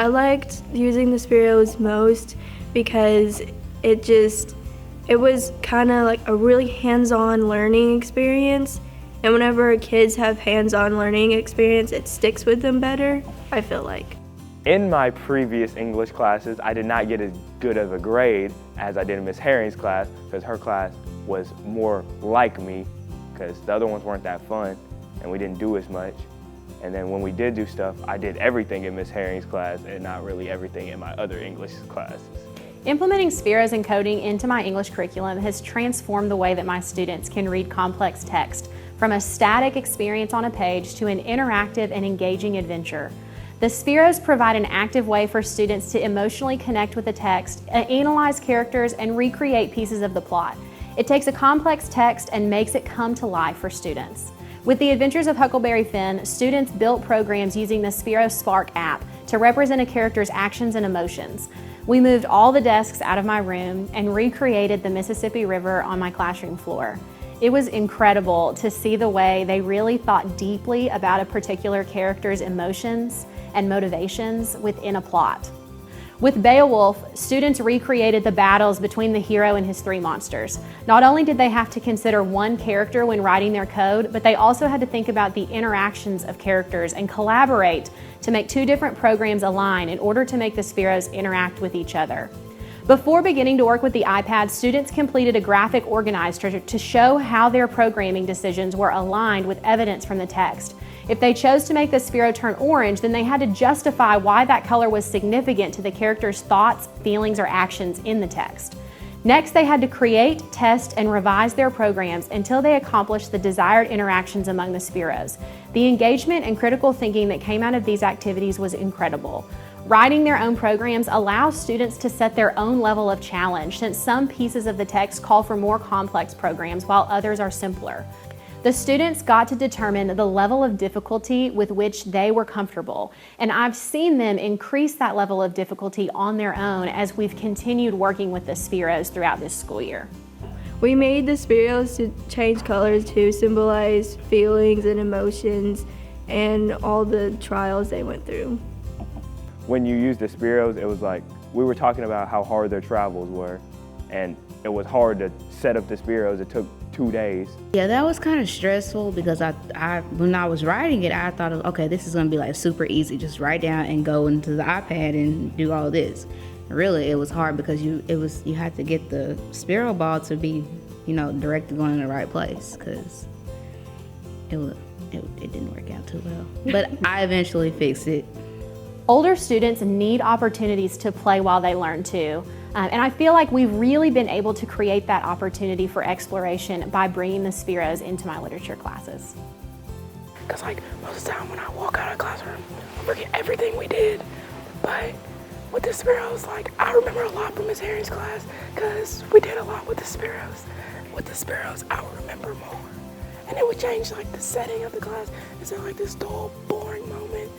I liked using the Spiros most because it was kind of like a really hands-on learning experience. And whenever kids have hands-on learning experience, it sticks with them better, I feel like. In my previous English classes, I did not get as good of a grade as I did in Miss Herring's class because her class was more like me because the other ones weren't that fun and we didn't do as much. And then when we did do stuff, I did everything in Miss Herring's class and not really everything in my other English classes. Implementing Spiros and coding into my English curriculum has transformed the way that my students can read complex text, from a static experience on a page to an interactive and engaging adventure. The Spiros provide an active way for students to emotionally connect with the text, analyze characters, and recreate pieces of the plot. It takes a complex text and makes it come to life for students. With the Adventures of Huckleberry Finn, students built programs using the Spiro Spark app to represent a character's actions and emotions. We moved all the desks out of my room and recreated the Mississippi River on my classroom floor. It was incredible to see the way they really thought deeply about a particular character's emotions and motivations within a plot. With Beowulf, students recreated the battles between the hero and his three monsters. Not only did they have to consider one character when writing their code, but they also had to think about the interactions of characters and collaborate to make two different programs align in order to make the Spiros interact with each other. Before beginning to work with the iPad, students completed a graphic organizer to show how their programming decisions were aligned with evidence from the text. If they chose to make the Spiro turn orange, then they had to justify why that color was significant to the character's thoughts, feelings, or actions in the text. Next, they had to create, test, and revise their programs until they accomplished the desired interactions among the Spiros. The engagement and critical thinking that came out of these activities was incredible. Writing their own programs allows students to set their own level of challenge, since some pieces of the text call for more complex programs while others are simpler. The students got to determine the level of difficulty with which they were comfortable, and I've seen them increase that level of difficulty on their own as we've continued working with the Spiros throughout this school year. We made the Spiros to change colors to symbolize feelings and emotions and all the trials they went through. When you use the Spiros, it was like we were talking about how hard their travels were, and it was hard to set up the Spiros. It took 2 days. Yeah, that was kind of stressful because when I was writing it, I thought, okay, this is gonna be like super easy. Just write down and go into the iPad and do all this. Really, it was hard because you had to get the Spiro ball to be, directed going in the right place, because it didn't work out too well. But I eventually fixed it. Older students need opportunities to play while they learn too. And I feel like we've really been able to create that opportunity for exploration by bringing the Spiros into my literature classes. Because most of the time when I walk out of the classroom, I forget everything we did. But with the Spiros, I remember a lot from Miss Herring's class because we did a lot with the Spiros. With the Spiros, I would remember more. And it would change the setting of the class instead of this dull, boring moment.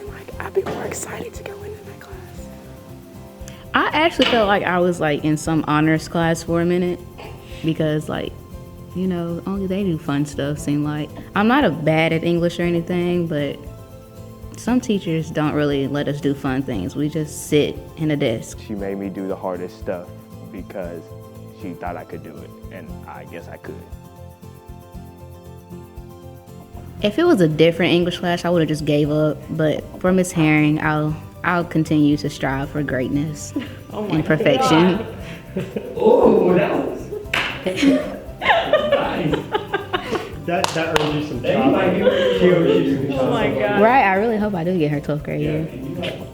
And I'd be more excited to go into that class. I actually felt like I was in some honors class for a minute because only they do fun stuff, seem like. I'm not bad at English or anything, but some teachers don't really let us do fun things. We just sit in a desk. She made me do the hardest stuff because she thought I could do it, and I guess I could. If it was a different English class, I would have just gave up, but for Miss Herring, I'll continue to strive for greatness and perfection. Oh, that was nice. That earned you some chocolate. Oh my God. Right, I really hope I do get her 12th grade year. Yeah.